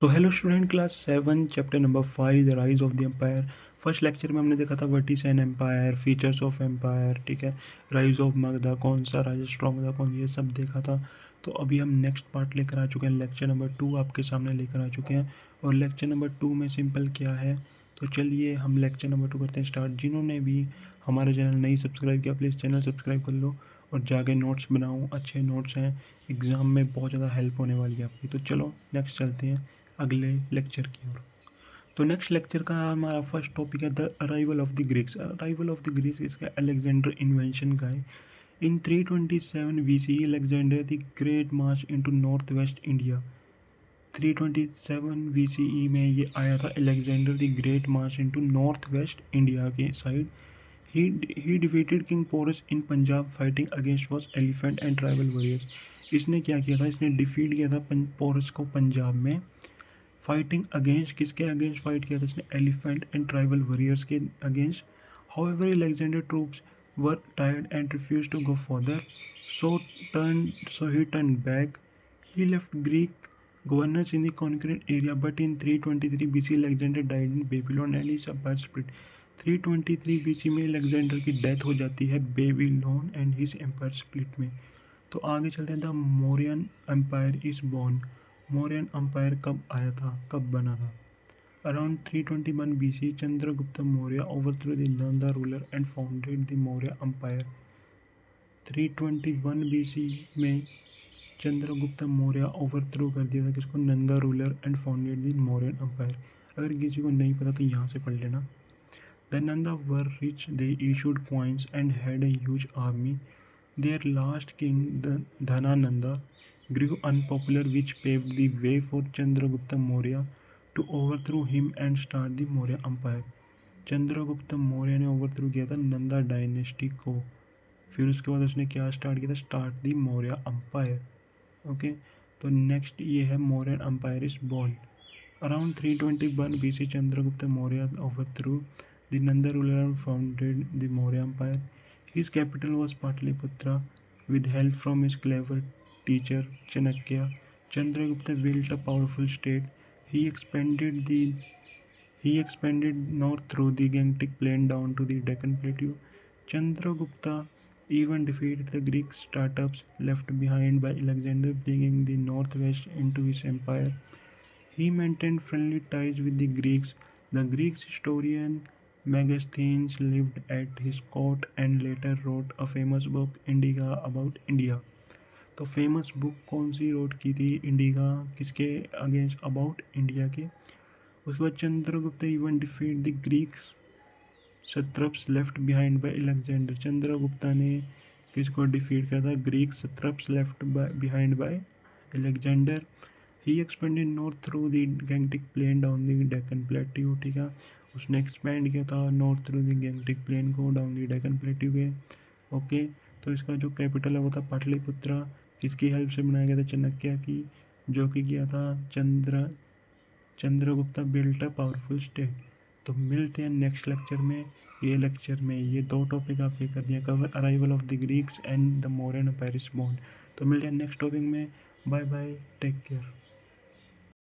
तो hello student, class 7 chapter number 5 the rise of the empire. First lecture में हमने देखा था what is an empire, features of empire, ठीक है, राइज ऑफ मगधा, कौन सा राजा स्ट्रॉन्ग था, कौन, ये सब देखा था। तो अभी हम नेक्स्ट पार्ट लेकर आ चुके हैं, लेक्चर नंबर 2 आपके सामने लेकर आ चुके हैं। और लेक्चर नंबर 2 में सिंपल क्या है, तो चलिए हम लेक्चर नंबर 2 करते हैं स्टार्ट। जिन्होंने भी हमारा चैनल नहीं सब्सक्राइब किया प्लीज़ चैनल सब्सक्राइब कर लो और जाके नोट्स बनाओ, अच्छे नोट्स हैं, एग्ज़ाम में बहुत ज़्यादा हेल्प होने वाली है आपकी। तो चलो नेक्स्ट चलते हैं अगले लेक्चर की ओर। तो नेक्स्ट लेक्चर का हमारा फर्स्ट टॉपिक है the arrival of the Greeks. Arrival of the Greeks इसका अलेक्जेंडर इन्वेंशन का है। In 327 BCE Alexander the Great march into north west India. 327 BCE में ये आया था Alexander the Great march into north west India के side. He defeated king Porus in Punjab fighting against was elephant and tribal warriors. इसने क्या किया था, इसने डिफीट किया था पोरस को पंजाब में। फाइटिंग अगेंस्ट, किसके अगेंस्ट फाइट किया था इसने, एलिफेंट एंड ट्राइबल वॉरियर्स के against. However Alexander troops were tired and refuse to go further, so he turn back. He left Greek governors in the conquered area, but in 323 BC Alexander died in Babylon and his empire split। 323 BC में Alexander की death हो जाती है Babylon and his empire split में। तो आगे चलते हैं, the Mauryan empire is born. Mauryan empire कब आया था, कब बना था? Around 321 BC Chandragupta Maurya overthrew the Nanda ruler and founded the Maurya empire. 321 BC में चंद्रगुप्त मौर्य ओवरथ्रो कर दिया था किसको, Nanda ruler and founded the Mauryan empire. अगर किसी को नहीं पता तो यहाँ से पढ़ लेना। The Nanda were rich, they issued coins and had a huge army। Their last king, Dhanananda, grew unpopular, which paved the way for Chandragupta Maurya to overthrow him and start the Maurya Empire। Chandragupta Maurya ने overthrow किया था Nanda dynasty को, फिर उसके बाद उसने क्या start किया था, start the Maurya empire. Okay, तो नेक्स्ट ये है Mauryan empire is born. Around 321 BC Chandragupta Maurya overthrow the Nanda ruler and founded the Maurya Empire। His capital was Patliputra with help from his clever teacher Chanakya। Chandragupta built a powerful state। He expanded the he expanded north through the Gangetic Plain down to the Deccan Plateau। Chandragupta even defeated the Greek startups left behind by Alexander, bringing the northwest into his empire। He maintained friendly ties with the Greeks। The Greek historian Megasthenes lived at his court and later wrote a famous book Indica about India। तो famous book कौन सी road की थी, indica किसके against, about India के। उसके बाद Chandragupta even defeat the Greek satraps left behind by Alexander. Chandragupta ने किसको डिफीट किया था, Greek satraps left behind by Alexander. He expanded north through the Gangetic plain down the Deccan plateau, ठीक है, उसने एक्सपेंड किया था north through the Gangetic plain को डाउन द डेक्कन प्लेट्यू के। ओके, तो इसका जो कैपिटल है वो था पाटलिपुत्रा। किसकी हेल्प से बनाया गया था, चाणक्य की, जो कि किया था Chandragupta built a powerful state. तो मिलते हैं नेक्स्ट लेक्चर में। ये लेक्चर में ये दो टॉपिक आपके कर दिए cover, arrival of the Greeks and the Mauryan Paris bond. तो मिलते हैं नेक्स्ट टॉपिक में। Bye bye, take care.